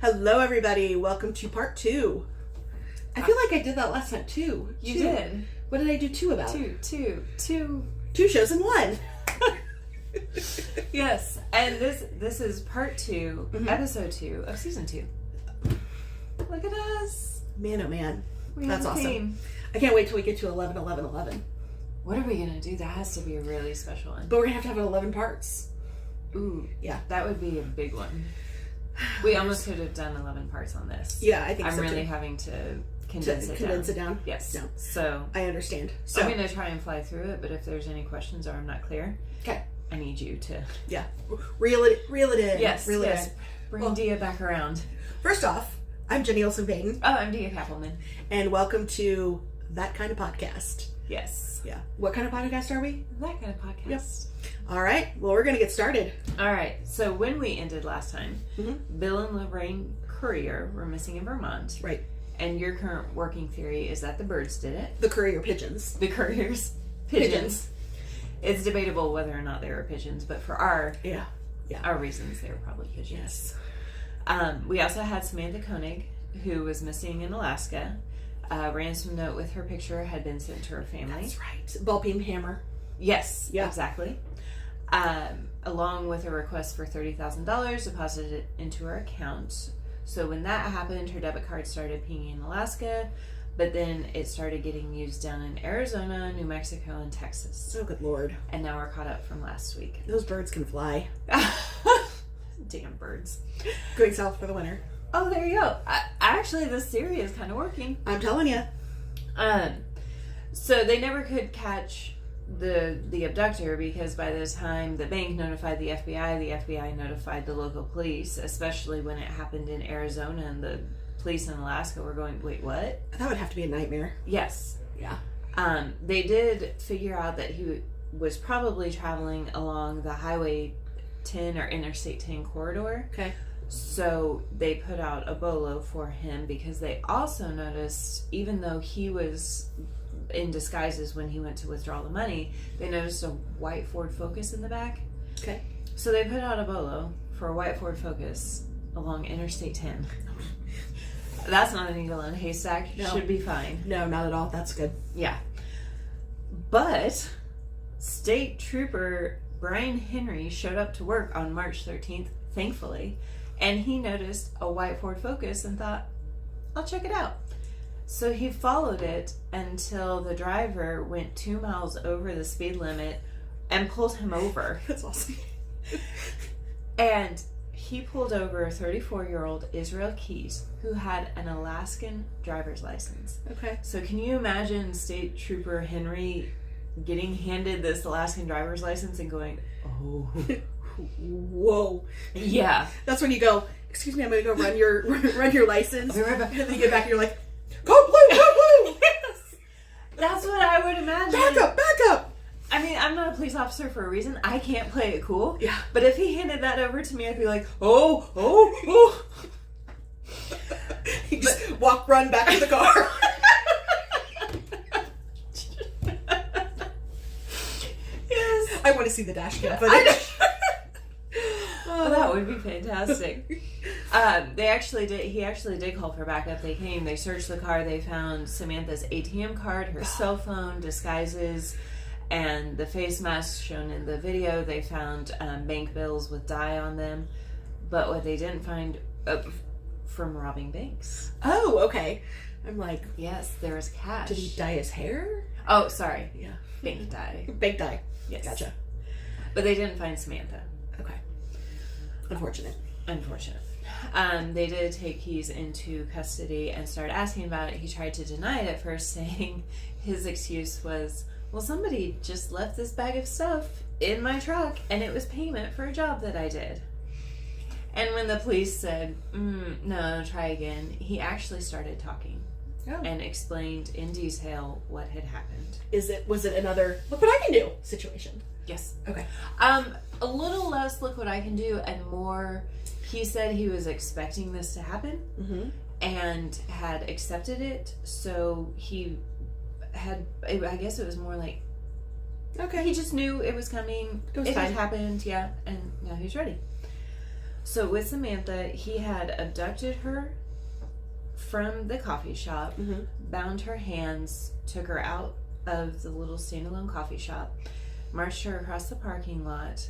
Hello, everybody. Welcome to part 2. I feel like I did that last time, too. You did. What did I do 2 about? Two. 2 shows in 1. Yes, and this is part 2, episode 2 of season 2. Look at us. Man, oh man. We That's have a awesome. theme. I can't wait till we get to 11, 11, 11. What are we going to do? That has to be a really special one. But we're going to have 11 parts. Ooh. Yeah. That would be a big one. We almost could have done 11 parts on this. Yeah, I think I'm so, really too. having to condense it down? Yes. No. So I understand. So I'm going to try and fly through it, but if there's any questions or I'm not clear, okay. I need you to... Yeah. Reel it in. Yes, Reel it yes. in. Bring Dia back around. First off, I'm Jenny Olson-Paden. Oh, I'm Dia Cappleman. And welcome to That Kind of Podcast. Yes. Yeah. What kind of podcast are we? That kind of podcast. Yep. All right. Well, we're going to get started. All right. So when we ended last time, Bill and Lorraine Courier were missing in Vermont. Right. And your current working theory is that the birds did it. The courier pigeons. The couriers. Pigeons. It's debatable whether or not they were pigeons, but for our reasons, they were probably pigeons. Yes. We also had Samantha Koenig, who was missing in Alaska. A ransom note with her picture had been sent to her family. That's right. Ball beam hammer. Yes, yeah. Exactly. Along with a request for $30,000 deposited into her account. So when that happened, her debit card started pinging in Alaska, but then it started getting used down in Arizona, New Mexico, and Texas. Oh, good Lord. And now we're caught up from last week. Those birds can fly. Damn birds. Going south for the winter. Oh, there you go. Actually, this theory is kind of working. I'm telling you. So they never could catch the abductor because by the time the bank notified the FBI notified the local police, especially when it happened in Arizona, and the police in Alaska were going, wait, what? That would have to be a nightmare. Yes. Yeah. They did figure out that he was probably traveling along the Highway 10 or Interstate 10 corridor. Okay. So they put out a bolo for him because they also noticed, even though he was in disguises when he went to withdraw the money, they noticed a white Ford Focus in the back. Okay. So they put out a bolo for a white Ford Focus along Interstate 10. That's not a needle in a haystack. No. Should be fine. No, not at all. That's good. Yeah. But State Trooper Brian Henry showed up to work on March 13th, thankfully, and he noticed a white Ford Focus and thought, I'll check it out. So he followed it until the driver went 2 miles over the speed limit and pulled him over. That's awesome. And he pulled over a 34-year-old Israel Keys who had an Alaskan driver's license. Okay. So can you imagine State Trooper Henry getting handed this Alaskan driver's license and going, oh. Whoa. Yeah. That's when you go, excuse me, I'm going to go run your license. I'll be right back. And then you get back and you're like, go blue. Yes. That's what I would imagine. Back up. I mean, I'm not a police officer for a reason. I can't play it cool. Yeah. But if he handed that over to me, I'd be like, oh. You just run back to the car. Yes. I want to see the dash cam footage. Oh, that would be fantastic. He actually did call for backup. They came, they searched the car, they found Samantha's ATM card, her cell phone, disguises, and the face mask shown in the video. They found bank bills with dye on them. But what they didn't find from robbing banks. Oh, okay. I'm like, yes, there was cash. did he dye his hair? Oh, sorry. Yeah. Bank dye. Bank dye. Yes. Gotcha. But they didn't find Samantha. Okay. Unfortunate. They did take Keys into custody and started asking about it. He tried to deny it at first, saying his excuse was, well, somebody just left this bag of stuff in my truck and it was payment for a job that I did. And when the police said, no, try again, he actually started talking and explained in detail what had happened. Was it another look what I can do situation? Yes. Okay. A little less look what I can do and more, he said he was expecting this to happen and had accepted it. So he had, I guess it was more like, okay, he just knew it was coming. It had happened, yeah, and now he's ready. So with Samantha, he had abducted her from the coffee shop, bound her hands, took her out of the little standalone coffee shop, marched her across the parking lot.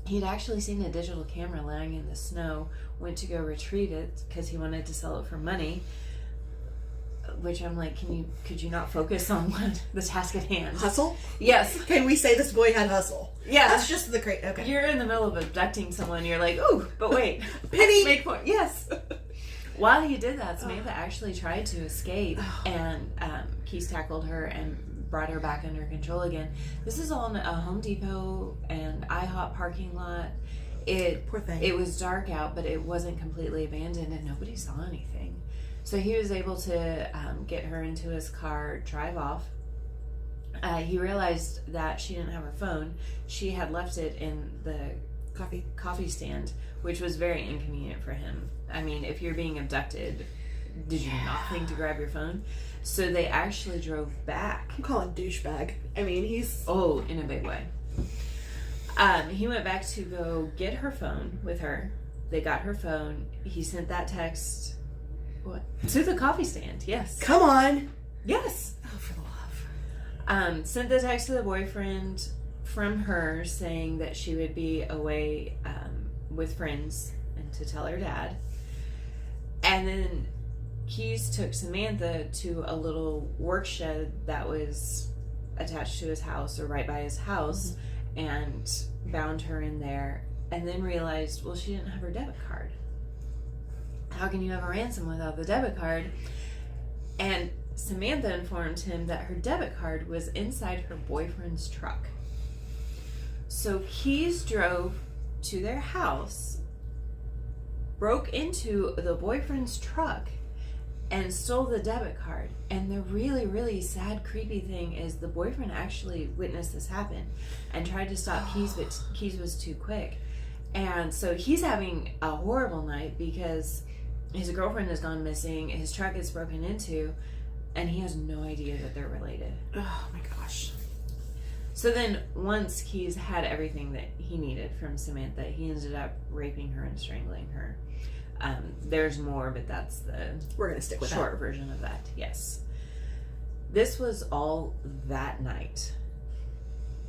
He'd actually seen a digital camera lying in the snow, went to go retrieve it because he wanted to sell it for money. Which I'm like, could you not focus on the task at hand? Hustle? Yes. Can we say this boy had hustle? Yeah. That's just the great. Okay. You're in the middle of abducting someone. You're like, ooh, but wait. Penny. Make point. Yes. While he did that, Samantha actually tried to escape, and Keys tackled her and brought her back under control again. This is on a Home Depot and IHOP parking lot. Poor thing. It was dark out, but it wasn't completely abandoned, and nobody saw anything. So he was able to get her into his car, drive off. He realized that she didn't have her phone. She had left it in the coffee stand, which was very inconvenient for him. I mean, if you're being abducted, did you not think to grab your phone? So they actually drove back. I'm calling douchebag. I mean, he's... Oh, in a big way. He went back to go get her phone with her. They got her phone. He sent that text... What? To the coffee stand, yes. Come on. Yes. Oh, for the love. Sent the text to the boyfriend from her saying that she would be away with friends and to tell her dad. And then Keys took Samantha to a little work shed that was attached to his house or right by his house and bound her in there, and then realized, well, she didn't have her debit card. How can you have a ransom without the debit card? And Samantha informed him that her debit card was inside her boyfriend's truck. So Keys drove to their house, broke into the boyfriend's truck, and stole the debit card. And the really, really sad, creepy thing is the boyfriend actually witnessed this happen and tried to stop Keys, but Keys was too quick. And so he's having a horrible night because his girlfriend has gone missing, his truck is broken into, and he has no idea that they're related. Oh my gosh. So then once Keys had everything that he needed from Samantha, he ended up raping her and strangling her. There's more, but that's the We're gonna stick with short version of that. Yes. This was all that night.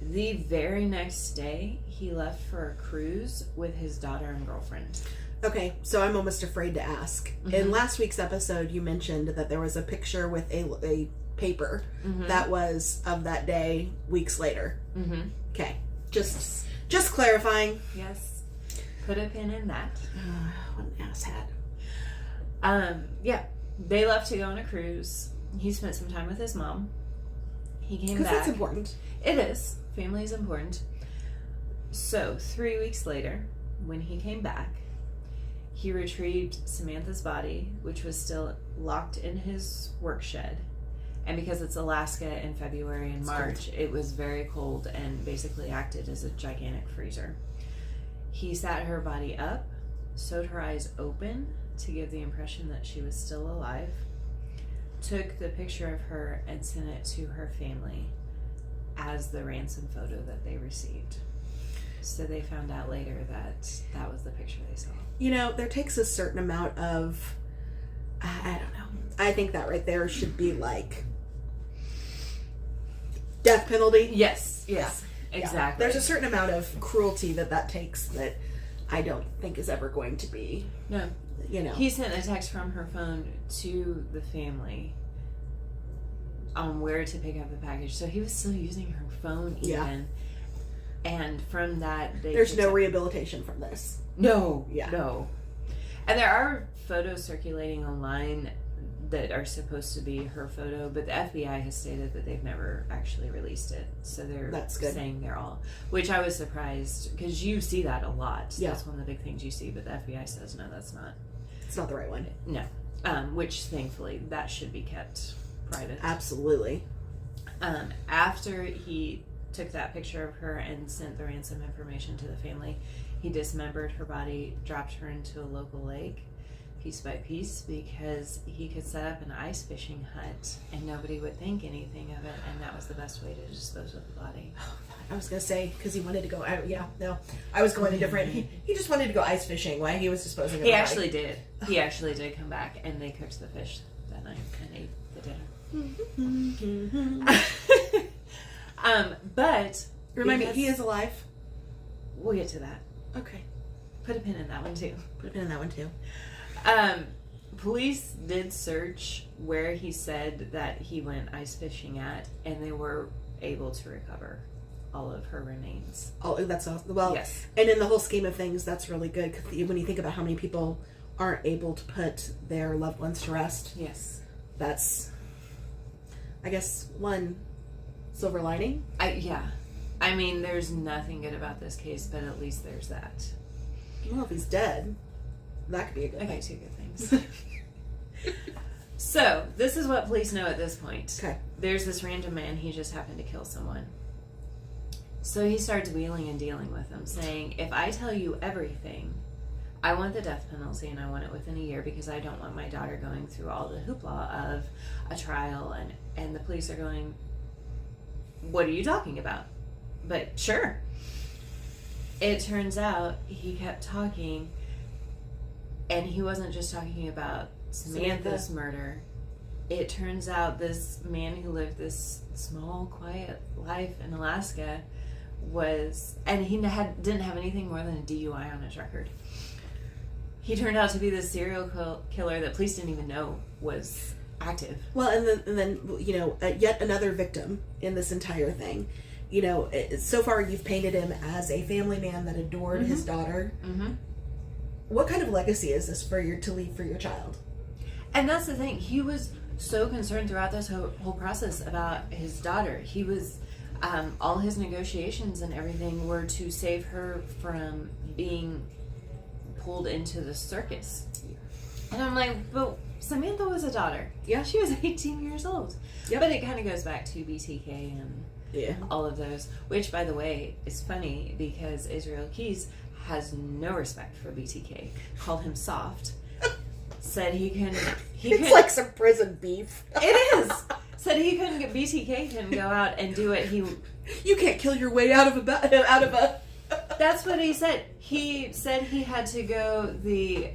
The very next day, he left for a cruise with his daughter and girlfriend. Okay, so I'm almost afraid to ask. In last week's episode, you mentioned that there was a picture with a paper that was of that day weeks later. Okay, just clarifying. Yes. Put a pin in that. What an asshat. Yeah, they left to go on a cruise. He spent some time with his mom. He came back. Because that's important. It is. Family is important. So 3 weeks later, when he came back, he retrieved Samantha's body, which was still locked in his work shed. And because it's Alaska in February and March, it was very cold and basically acted as a gigantic freezer. He sat her body up, sewed her eyes open to give the impression that she was still alive, took the picture of her and sent it to her family as the ransom photo that they received. So they found out later that that was the picture they saw. You know, there takes a certain amount of, I don't know. I think that right there should be like death penalty. Yes, Yeah. exactly. There's a certain amount of cruelty that takes that I don't think is ever going to be. No. You know. He sent a text from her phone to the family on where to pick up the package. So he was still using her phone even. Yeah. And from that, there's no rehabilitation from this. No. Yeah. No. And there are photos circulating online that are supposed to be her photo, but the FBI has stated that they've never actually released it. So they're saying they're all, which I was surprised because you see that a lot. Yeah. That's one of the big things you see, but the FBI says no, that's not. It's not the right one. No. Which thankfully that should be kept private. Absolutely. After he took that picture of her and sent the ransom information to the family, he dismembered her body, dropped her into a local lake, piece by piece because he could set up an ice fishing hut and nobody would think anything of it, and that was the best way to dispose of the body. I was gonna say because he wanted to go. I was going a different. He just wanted to go ice fishing while he was disposing of He the actually body. did. He actually did come back, and they cooked the fish that night and ate the dinner. But Remind me, he is alive. We'll get to that. Okay, Put a pin in that one too. put a pin in that one too. Police did search where he said that he went ice fishing at, and they were able to recover all of her remains. Oh, that's awesome. Well, yes. And in the whole scheme of things, that's really good because when you think about how many people aren't able to put their loved ones to rest, Yes. that's, I guess, one silver lining. I mean, there's nothing good about this case, but at least there's that. Well, if he's dead, that could be a good Okay, thing. two good things. So, this is what police know at this point. Okay. There's this random man, he just happened to kill someone. So he starts wheeling and dealing with them, saying, if I tell you everything, I want the death penalty and I want it within a year because I don't want my daughter going through all the hoopla of a trial. And the police are going, what are you talking about? But sure. It turns out he kept talking, and he wasn't just talking about Samantha's murder. It turns out this man who lived this small, quiet life in Alaska and he didn't have anything more than a DUI on his record. He turned out to be this serial killer that police didn't even know was active. Well, and then yet another victim in this entire thing. So far you've painted him as a family man that adored his daughter. Mm-hmm. What kind of legacy is this to leave for your child? And that's the thing. He was so concerned throughout this whole process about his daughter. He was, all his negotiations and everything were to save her from being pulled into the circus. And I'm like, but Samantha was a daughter. Yeah. She was 18 years old. Yep. But it kind of goes back to BTK and all of those, which, by the way, is funny because Israel Keys has no respect for BTK. Called him soft. Said It's like some prison beef. It is. Said BTK couldn't go out and do it. You can't kill your way out of a. That's what he said. He said he had to go the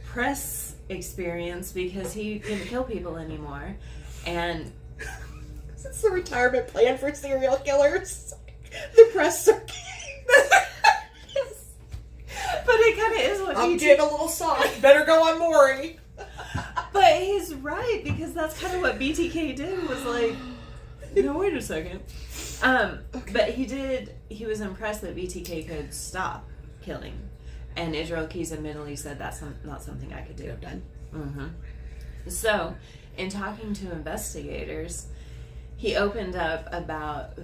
press experience because he couldn't kill people anymore, and It's the retirement plan for serial killers. The press circuit. But it kind of is what I'm getting a little soft. Better go on Maury. But he's right, because that's kind of what BTK did, was like, no, wait a second. Okay. But he was impressed that BTK could stop killing. And Israel Keys admittedly said that's not something I could do. Done. Mm-hmm. So, in talking to investigators, he opened up about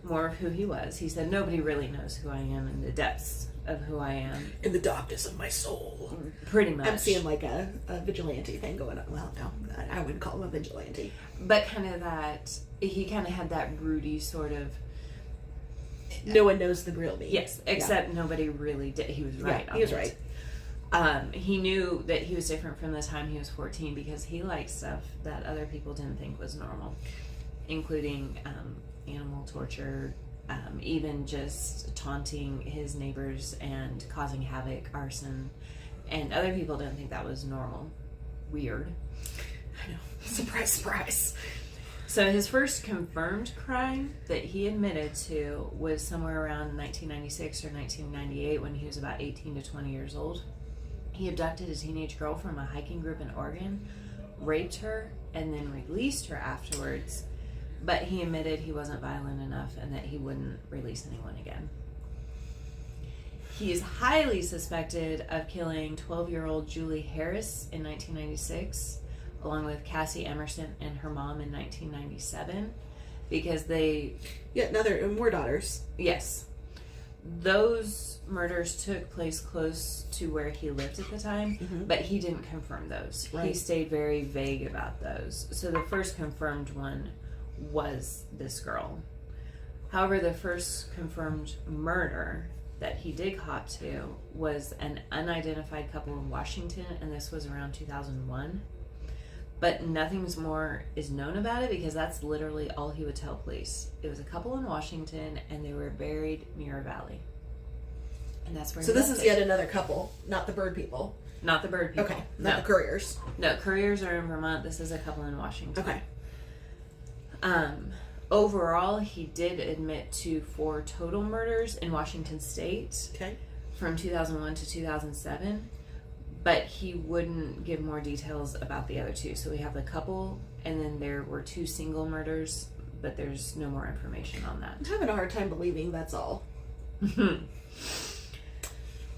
more of who he was. He said, nobody really knows who I am in the depths of who I am. In the darkness of my soul. Pretty much. I'm seeing like a vigilante thing going on. Well, no, I wouldn't call him a vigilante. But kind of that, he kind of had that broody sort of... No one knows the real me. Yes, except nobody really did. He was right on he was it. right. He knew that he was different from the time he was 14 because he liked stuff that other people didn't think was normal, including animal torture, even just taunting his neighbors and causing havoc, arson, and other people didn't think that was normal. Weird. I know. Surprise, surprise. So his first confirmed crime that he admitted to was somewhere around 1996 or 1998 when he was about 18 to 20 years old. He abducted a teenage girl from a hiking group in Oregon, raped her, and then released her afterwards. But he admitted he wasn't violent enough and that he wouldn't release anyone again. He is highly suspected of killing 12-year-old Julie Harris in 1996, along with Cassie Emerson and her mom in 1997, because more daughters. Yes. Those murders took place close to where he lived at the time, but he didn't confirm those. Right. He stayed very vague about those. So the first confirmed one was this girl. However, the first confirmed murder that he did cop to was an unidentified couple in Washington, and this was around 2001. But nothing's more is known about it because that's literally all he would tell police. It was a couple in Washington, and they were buried near a valley. And that's where. So this is yet another couple, not the bird people. Not the bird people. Okay, not the couriers. No, couriers are in Vermont. This is a couple in Washington. Okay. Overall, he did admit to 4 total murders in Washington State. Okay. From 2001 to 2007, but he wouldn't give more details about the other 2. So we have the couple, and then there were 2 single murders, but there's no more information on that. I'm having a hard time believing that's all.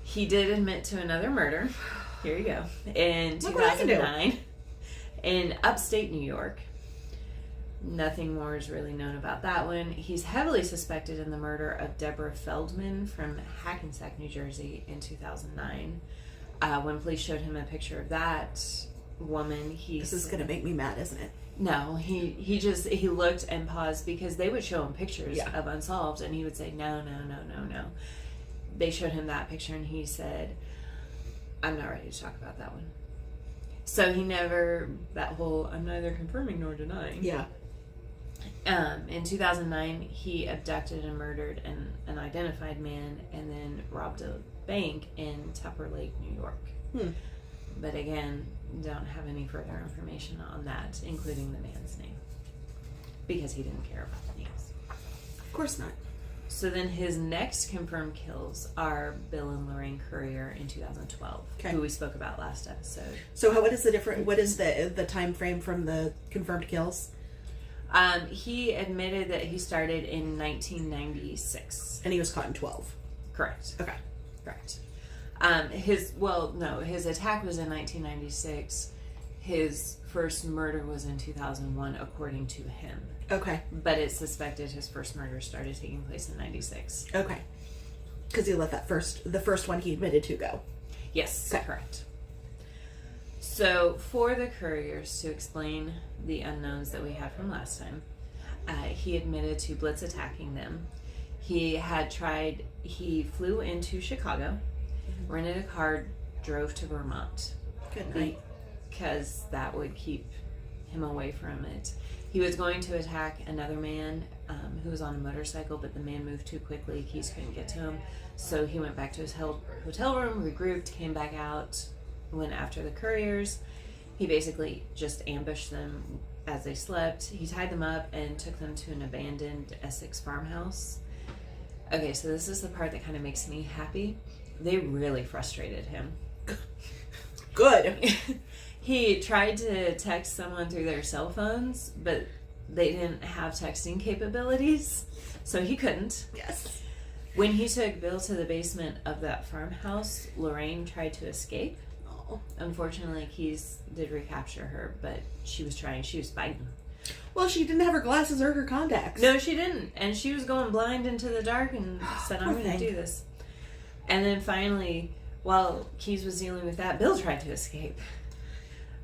He did admit to another murder. Here you go. In Look what I can do. 2009 in upstate New York. Nothing more is really known about that one. He's heavily suspected in the murder of Deborah Feldman from Hackensack, New Jersey in 2009. When police showed him a picture of that woman, This is going to make me mad, isn't it? No, he looked and paused because they would show him pictures of unsolved, and he would say, no. They showed him that picture, and he said, I'm not ready to talk about that one. So he never, that whole, I'm neither confirming nor denying. Yeah. In 2009, he abducted and murdered an unidentified man and then robbed a bank in Tupper Lake, New York. But again, don't have any further information on that, including the man's name, because he didn't care about the names. Of course not. So then his next confirmed kills are Bill and Lorraine Currier in 2012, who we spoke about last episode. So what is the time frame from the confirmed kills? He admitted that he started in 1996. And he was caught in 12. Correct. Okay. Correct. His attack was in 1996. His first murder was in 2001, according to him. Okay. But it's suspected his first murder started taking place in 96. Okay. Because he let the first one he admitted to go. Yes, okay. Correct. So, for the couriers, to explain the unknowns that we had from last time, he admitted to blitz attacking them. He flew into Chicago, rented a car, drove to Vermont. Good night. Because that would keep him away from it. He was going to attack another man who was on a motorcycle, but the man moved too quickly. Keys couldn't get to him. So he went back to his hotel room, regrouped, came back out, went after the couriers. He basically just ambushed them as they slept. He tied them up and took them to an abandoned Essex farmhouse. Okay, so this is the part that kind of makes me happy. They really frustrated him. Good. He tried to text someone through their cell phones, but they didn't have texting capabilities, so he couldn't. Yes. When he took Bill to the basement of that farmhouse, Lorraine tried to escape. Oh. Unfortunately, Keys did recapture her, but she was fighting. Well, she didn't have her glasses or her contacts. No, she didn't. And she was going blind into the dark and said, I'm going to do this. And then finally, while Keys was dealing with that, Bill tried to escape.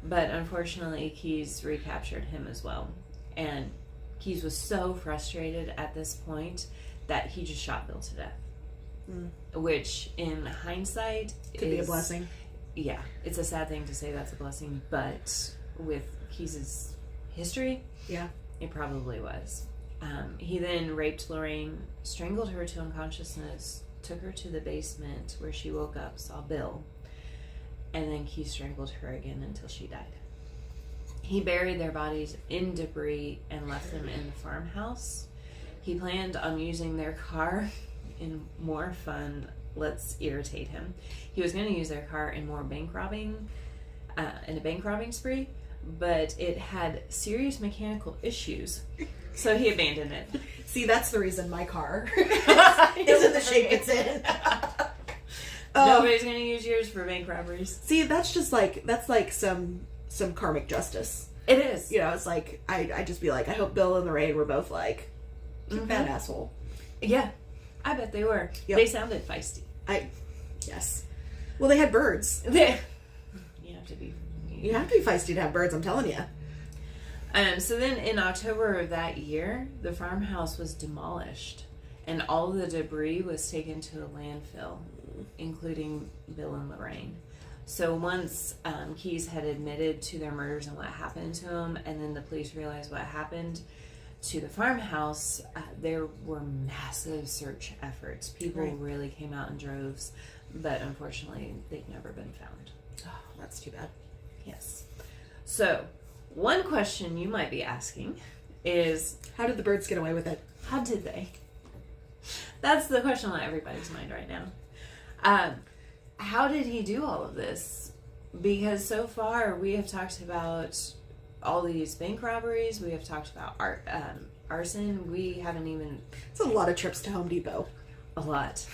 But unfortunately, Keys recaptured him as well. And Keys was so frustrated at this point that he just shot Bill to death. Which, in hindsight, could be a blessing. Yeah, it's a sad thing to say that's a blessing, but with Keys' history, it probably was. He then raped Lorraine, strangled her to unconsciousness, took her to the basement where she woke up, saw Bill, and then Keys strangled her again until she died. He buried their bodies in debris and left them in the farmhouse. He planned on using their car in more fun, let's irritate him. He was going to use their car in more bank robbing, in a bank robbing spree, but it had serious mechanical issues, so he abandoned it. See, that's the reason my car is in the shape it's in. Nobody's going to use yours for bank robberies. See, that's like some karmic justice. It is. You know, it's like, I just be like, I hope Bill and Lorraine were both like, that asshole. Yeah, I bet they were. Yep. They sounded feisty. Yes. Well, they had birds. You have to be feisty to have birds, I'm telling you. So then in October of that year, the farmhouse was demolished and all the debris was taken to a landfill, including Bill and Lorraine. So once Keyes had admitted to their murders and what happened to him, and then the police realized what happened to the farmhouse, there were massive search efforts. People really came out in droves, but unfortunately they've never been found. Oh, that's too bad. Yes. So one question you might be asking is, how did the birds get away with it? How did they? That's the question on everybody's mind right now. How did he do all of this? Because so far we have talked about all these bank robberies. We have talked about arson. We haven't even... It's a lot of trips to Home Depot. A lot.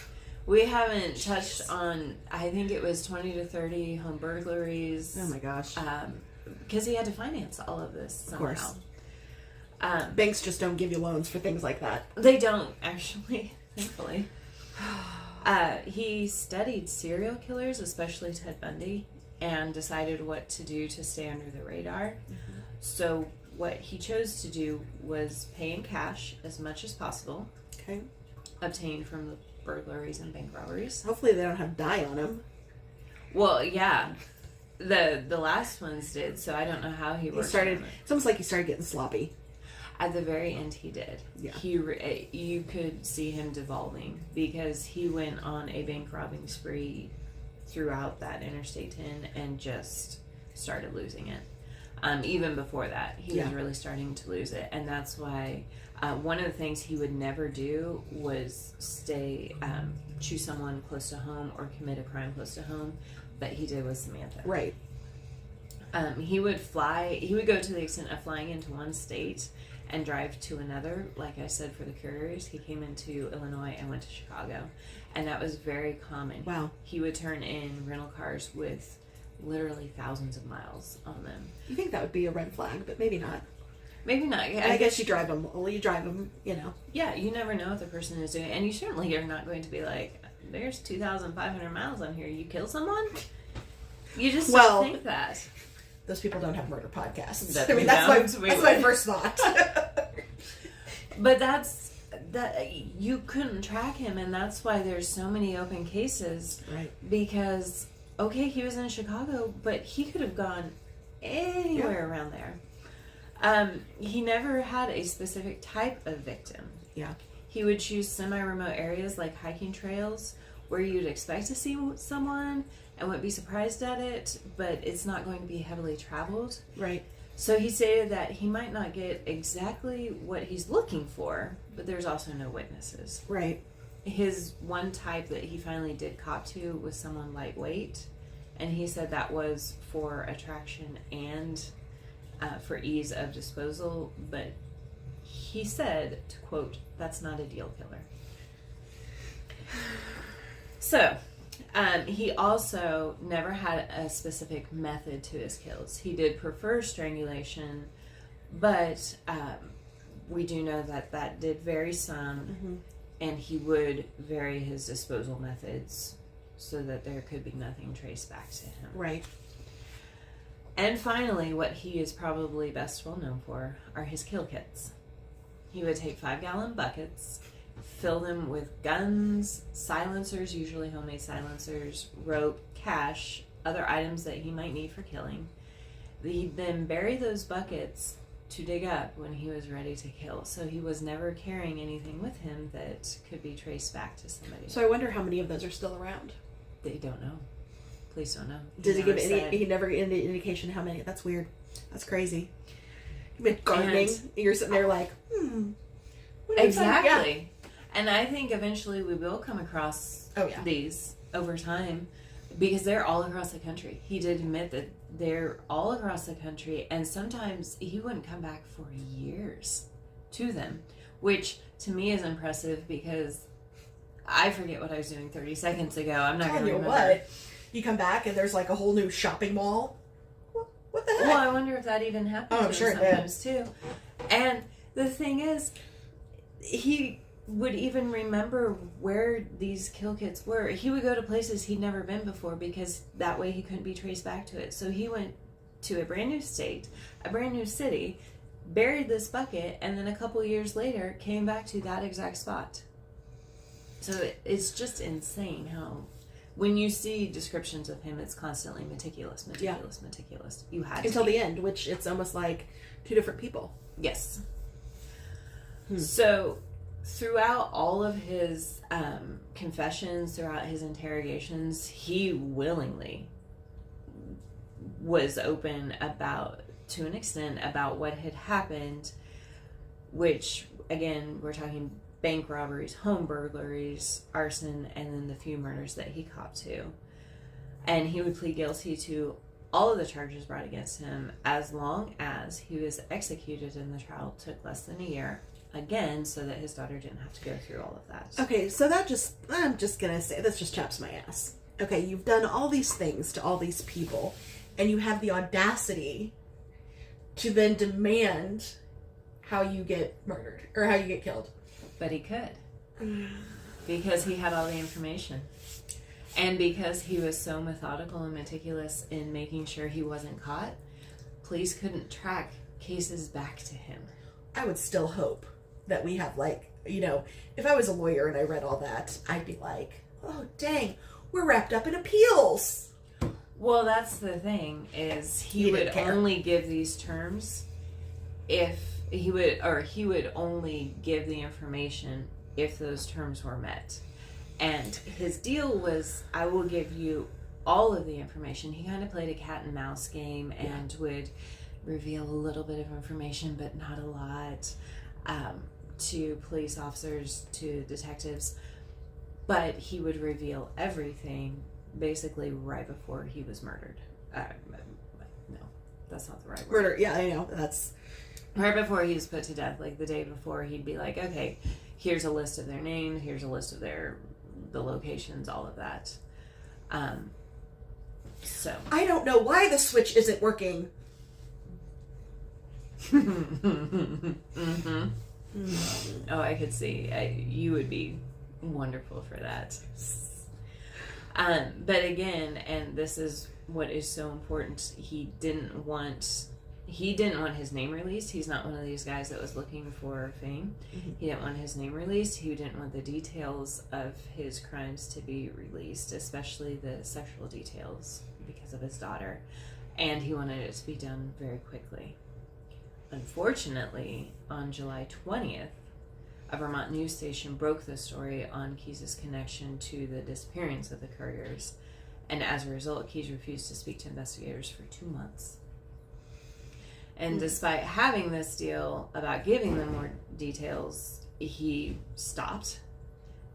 We haven't touched on, I think it was 20 to 30 home burglaries. Oh my gosh. Because he had to finance all of this somehow. Of course. Banks just don't give you loans for things like that. They don't, actually, thankfully. He studied serial killers, especially Ted Bundy, and decided what to do to stay under the radar. Mm-hmm. So what he chose to do was pay in cash as much as possible. Okay. Obtained from the burglaries and bank robberies. Hopefully they don't have dye on them. Well, yeah. The last ones did, so I don't know how he worked on it. It's almost like he started getting sloppy. At the very end, he did. Yeah. You could see him devolving because he went on a bank robbing spree throughout that Interstate 10 and just started losing it. Even before that, he was really starting to lose it, and that's why one of the things he would never do was choose someone close to home or commit a crime close to home, but he did with Samantha. Right. He would go to the extent of flying into one state and drive to another. Like I said, for the couriers, he came into Illinois and went to Chicago, and that was very common. Wow. He would turn in rental cars with literally thousands of miles on them. You think that would be a red flag, but maybe not. Maybe not. I guess you drive them. Well, you drive them, Yeah, you never know what the person is doing, and you certainly are not going to be like, there's 2,500 miles on here. You kill someone? You just don't think that. Those people don't have murder podcasts. That's my first thought. But you couldn't track him, and that's why there's so many open cases. Right. Because, okay, he was in Chicago, but he could have gone anywhere around there. He never had a specific type of victim. Yeah. He would choose semi-remote areas like hiking trails where you'd expect to see someone and would be surprised at it, but it's not going to be heavily traveled. Right. So he stated that he might not get exactly what he's looking for, but there's also no witnesses. Right. His one type that he finally did cop to was someone lightweight, and he said that was for attraction and for ease of disposal, but he said, to quote, "That's not a deal killer." So, he also never had a specific method to his kills. He did prefer strangulation, but we do know that did vary some, and he would vary his disposal methods so that there could be nothing traced back to him. Right. And finally, what he is probably best well known for are his kill kits. He would take 5-gallon buckets, fill them with guns, silencers, usually homemade silencers, rope, cash, other items that he might need for killing. He'd then bury those buckets to dig up when he was ready to kill. So he was never carrying anything with him that could be traced back to somebody. So I wonder how many of those are still around. They don't know. Police don't know. Did he give any? He never gave any indication how many. That's weird. That's crazy. Gardening, you're sitting there like, Exactly. And I think eventually we will come across these over time because they're all across the country. He did admit that they're all across the country, and sometimes he wouldn't come back for years to them, which to me is impressive because I forget what I was doing 30 seconds ago. I'm not going to remember. What? You come back and there's like a whole new shopping mall. What the heck? Well, I wonder if that even happens I'm sure sometimes too. And the thing is, he would even remember where these kill kits were. He would go to places he'd never been before because that way he couldn't be traced back to it. So he went to a brand new state, a brand new city, buried this bucket, and then a couple years later came back to that exact spot. So it's just insane how, when you see descriptions of him, it's constantly meticulous. You had until the end, which it's almost like two different people. Yes. So throughout all of his confessions, throughout his interrogations, he willingly was open about, to an extent, about what had happened, which, again, we're talking bank robberies, home burglaries, arson, and then the few murders that he copped to. And he would plead guilty to all of the charges brought against him as long as he was executed and the trial took less than a year, again, so that his daughter didn't have to go through all of that. Okay, so I'm just gonna say, this just chaps my ass. Okay, you've done all these things to all these people, and you have the audacity to then demand how you get murdered, or how you get killed. But he could. Because he had all the information. And because he was so methodical and meticulous in making sure he wasn't caught, police couldn't track cases back to him. I would still hope that we have, like, you know, if I was a lawyer and I read all that, I'd be like, oh, dang, we're wrapped up in appeals. Well, that's the thing, is he would only give these terms if he would only give the information if those terms were met. And his deal was, I will give you all of the information. He kind of played a cat and mouse game and would reveal a little bit of information, but not a lot, to police officers, to detectives. But he would reveal everything basically right before he was murdered. No, that's not the right word. Murder, yeah, I know. That's right before he was put to death. Like the day before, he'd be like, okay, here's a list of their names, here's a list of the locations, all of that. So I don't know why the switch isn't working. Oh, I could see. You would be wonderful for that. But again, and this is what is so important, he didn't want his name released. He's not one of these guys that was looking for fame. Mm-hmm. He didn't want his name released. He didn't want the details of his crimes to be released, especially the sexual details, because of his daughter. And he wanted it to be done very quickly. Unfortunately, on July 20th, a Vermont news station broke the story on Keyes' connection to the disappearance of the couriers. And as a result, Keyes refused to speak to investigators for 2 months. And despite having this deal about giving them more details, he stopped.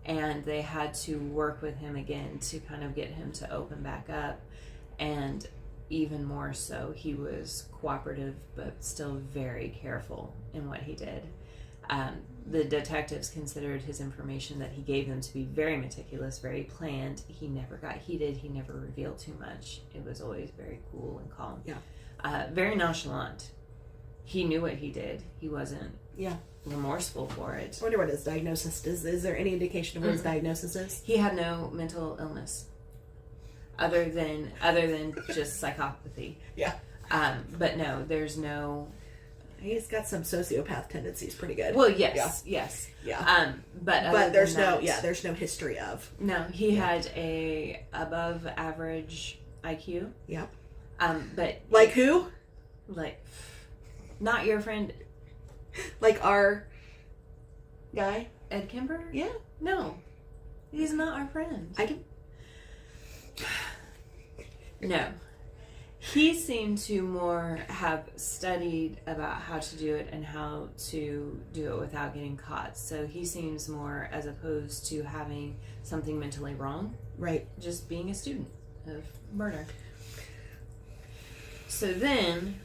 And they had to work with him again to kind of get him to open back up. And even more so, he was cooperative, but still very careful in what he did. The detectives considered his information that he gave them to be very meticulous, very planned. He never got heated. He never revealed too much. It was always very cool and calm. Yeah. Very nonchalant. He knew what he did. He wasn't remorseful for it. I wonder what his diagnosis is. Is there any indication of what his diagnosis is? He had no mental illness other than just psychopathy. Yeah. But no, there's no... He's got some sociopath tendencies, pretty good. Well, yes. Yeah. But there's no history of. No, he had a above average IQ. Yep. But like who? Like, not your friend. Like our guy, Ed Kimber? Yeah. No, he's not our friend. No. He seemed to more have studied about how to do it and how to do it without getting caught. So he seems more, as opposed to having something mentally wrong, right? Just being a student of murder. So then,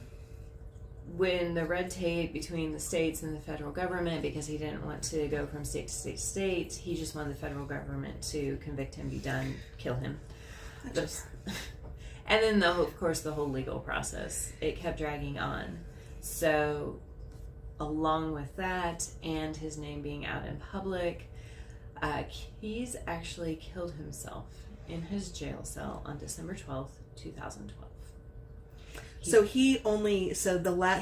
when the red tape between the states and the federal government, because he didn't want to go from state to state to state, he just wanted the federal government to convict him, be done, kill him. And then, of course, the whole legal process. It kept dragging on. So, along with that, and his name being out in public, Keyes actually killed himself in his jail cell on December 12th, 2012.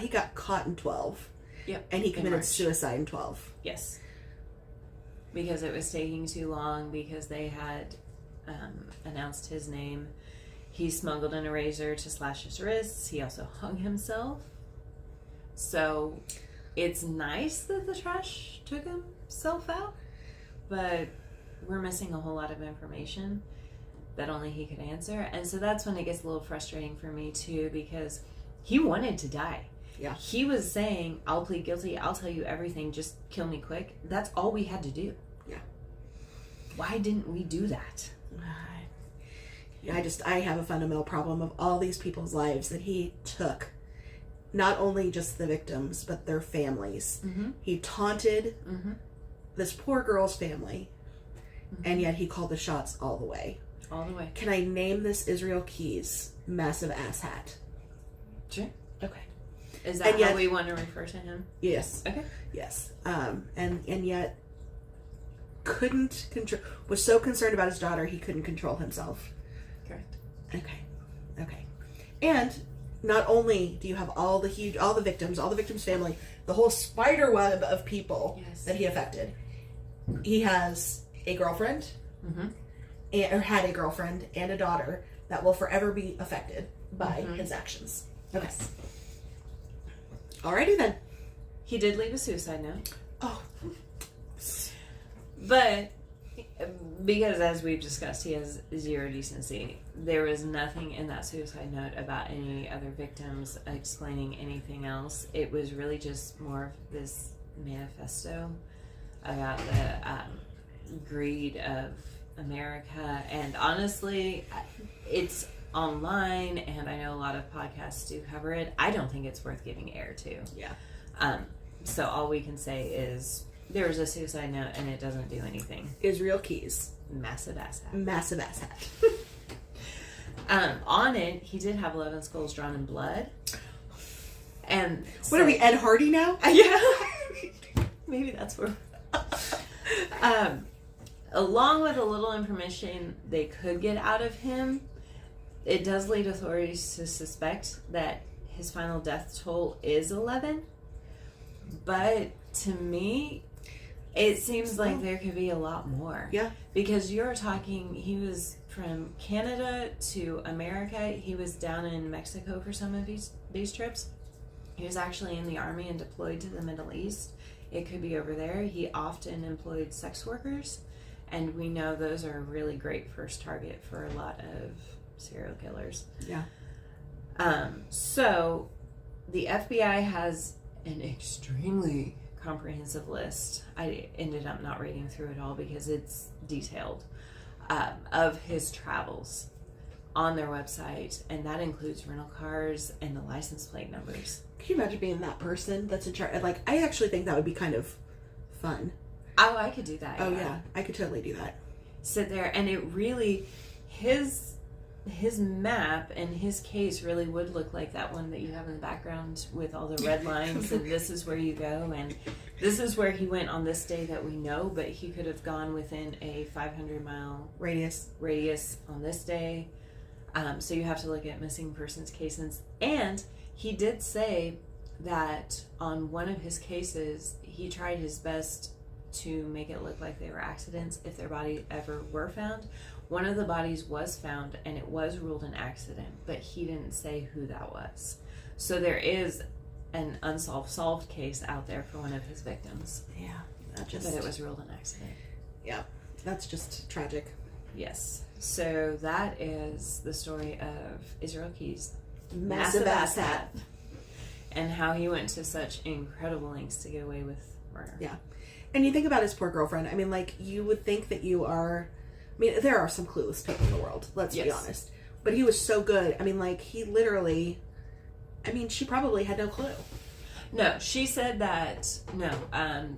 He got caught in 12. Yep. And he committed suicide in 12. Yes. because it was taking too long, because they had announced his name. He smuggled in a razor to slash his wrists. He also hung himself. So it's nice that the trash took himself out, but we're missing a whole lot of information that only he could answer. And so that's when it gets a little frustrating for me too, because he wanted to die. Yeah. He was saying, I'll plead guilty, I'll tell you everything, just kill me quick. That's all we had to do. Yeah. Why didn't we do that? I have a fundamental problem of all these people's lives that he took. Not only just the victims, but their families. Mm-hmm. He taunted this poor girl's family, and yet he called the shots all the way. All the way. Can I name this Israel Keys massive AssHat? Sure. Okay. Is that how we want to refer to him? Yes. Okay. Yes. And yet couldn't control, was so concerned about his daughter he couldn't control himself. Correct. Okay. And not only do you have all the victims' family, the whole spider web of people that he affected. He has a girlfriend, or had a girlfriend and a daughter that will forever be affected by his actions. Okay. Yes. Alrighty then. He did leave a suicide note. Oh. But because, as we've discussed, he has zero decency. There was nothing in that suicide note about any other victims explaining anything else. It was really just more of this manifesto about the greed of America. And honestly, it's online, and I know a lot of podcasts do cover it. I don't think it's worth giving air to. Yeah. So all we can say is there was a suicide note, and it doesn't do anything. Israel Keys. Massive AssHat. Massive AssHat. On it, he did have 11 skulls drawn in blood. And what are we, Ed Hardy now? Yeah. Maybe that's where. Along with a little information they could get out of him, it does lead authorities to suspect that his final death toll is 11. But to me, it seems like there could be a lot more. Yeah. Because you're talking, he was from Canada to America. He was down in Mexico for some of these trips. He was actually in the army and deployed to the Middle East. It could be over there. He often employed sex workers. And we know those are a really great first target for a lot of serial killers. Yeah. So the FBI has an extremely comprehensive list. I ended up not reading through it all because it's detailed, of his travels on their website, and that includes rental cars and the license plate numbers. Can you imagine being that person that's in charge? Like, I actually think that would be kind of fun. Oh, I could do that. Oh yeah, I could totally do that. Sit there, and it really, his map and his case really would look like that one that you have in the background with all the red lines, and this is where you go, and this is where he went on this day that we know, but he could have gone within a 500-mile radius on this day. So you have to look at missing persons cases. And he did say that on one of his cases, he tried his best to make it look like they were accidents if their body ever were found. One of the bodies was found, and it was ruled an accident, but he didn't say who that was. So there is an solved case out there for one of his victims. Yeah. But it was ruled an accident. Yeah. That's just tragic. Yes. So that is the story of Israel Keys' Massive AssHat. And how he went to such incredible lengths to get away with murder. Yeah. And you think about his poor girlfriend. I mean, like, you would think that you are... I mean, there are some clueless people in the world, let's be honest. But he was so good. I mean, like, he literally... I mean, she probably had no clue. No, she said that... No,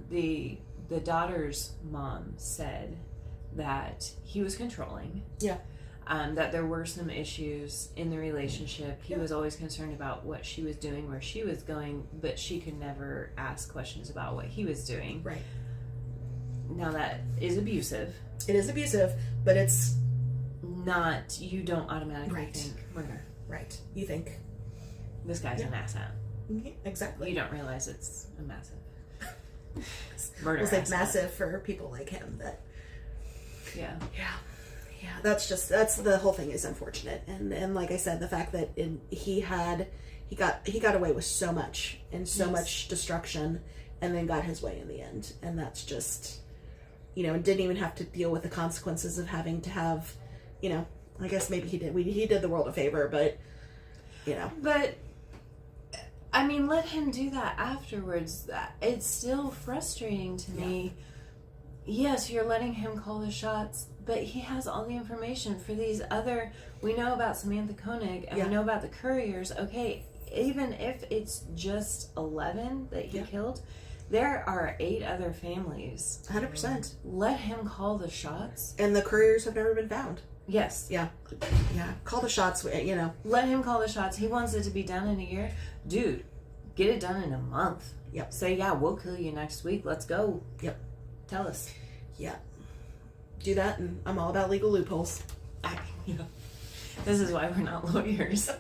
the daughter's mom said that he was controlling. Yeah. That there were some issues in the relationship. He was always concerned about what she was doing, where she was going, but she could never ask questions about what he was doing. Right. Now that is abusive. It is abusive, but it's not, you don't automatically think murder. Right. You think this guy's an AssHat. Yeah, exactly. You don't realize it's a massive. Murder was like AssHat. massive for people like him. That Yeah. That's the whole thing is unfortunate, and like I said, the fact that he got away with so much and so much destruction, and then got his way in the end, and that's just, and didn't even have to deal with the consequences of having to have, I guess maybe he did the world a favor, but But I mean, let him do that afterwards. It's still frustrating to me. Yes, you're letting him call the shots, but he has all the information for these other. We know about Samantha Koenig, and we know about the couriers. Okay, even if it's just 11 that he killed, there are 8 other families. 100%. Let him call the shots. And the couriers have never been found. Yes. Yeah. Call the shots, Let him call the shots. He wants it to be done in a year. Dude, get it done in a month. Yep. Say, we'll kill you next week. Let's go. Yep. Tell us. Yeah. Do that, and I'm all about legal loopholes. This is why we're not lawyers.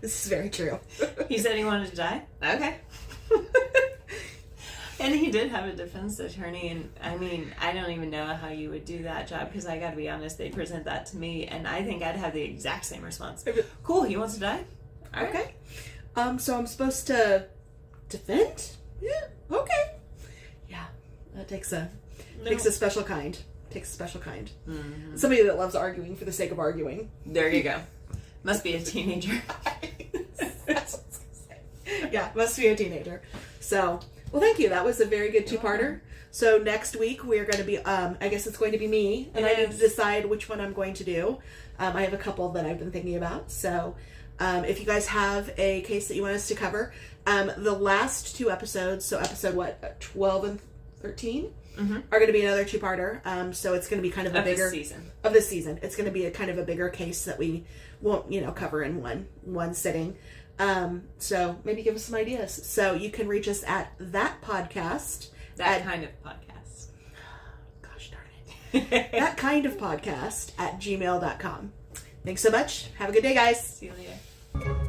This is very true. He said he wanted to die? Okay. And he did have a defense attorney, and I mean, I don't even know how you would do that job, because I gotta be honest, they present that to me, and I think I'd have the exact same response. Cool, he wants to die? All right. Okay. So I'm supposed to defend? Yeah, okay. Yeah, that takes a special kind. Takes a special kind. Mm-hmm. Somebody that loves arguing for the sake of arguing. There you go. Must be a teenager. That's what I was gonna say. Yeah, must be a teenager. So... Well, thank you. That was a very good 2-parter. So next week we're going to be, I guess it's going to be me, and I need to decide which one I'm going to do. I have a couple that I've been thinking about. So if you guys have a case that you want us to cover, the last 2 episodes, so episode 12 and 13, are going to be another 2-parter. So it's going to be kind of a bigger of this season. It's going to be a kind of a bigger case that we won't, cover in one sitting. So maybe give us some ideas. So you can reach us at that podcast. That kind of podcast. Gosh darn it. That kind of podcast at gmail.com. Thanks so much. Have a good day, guys. See you later.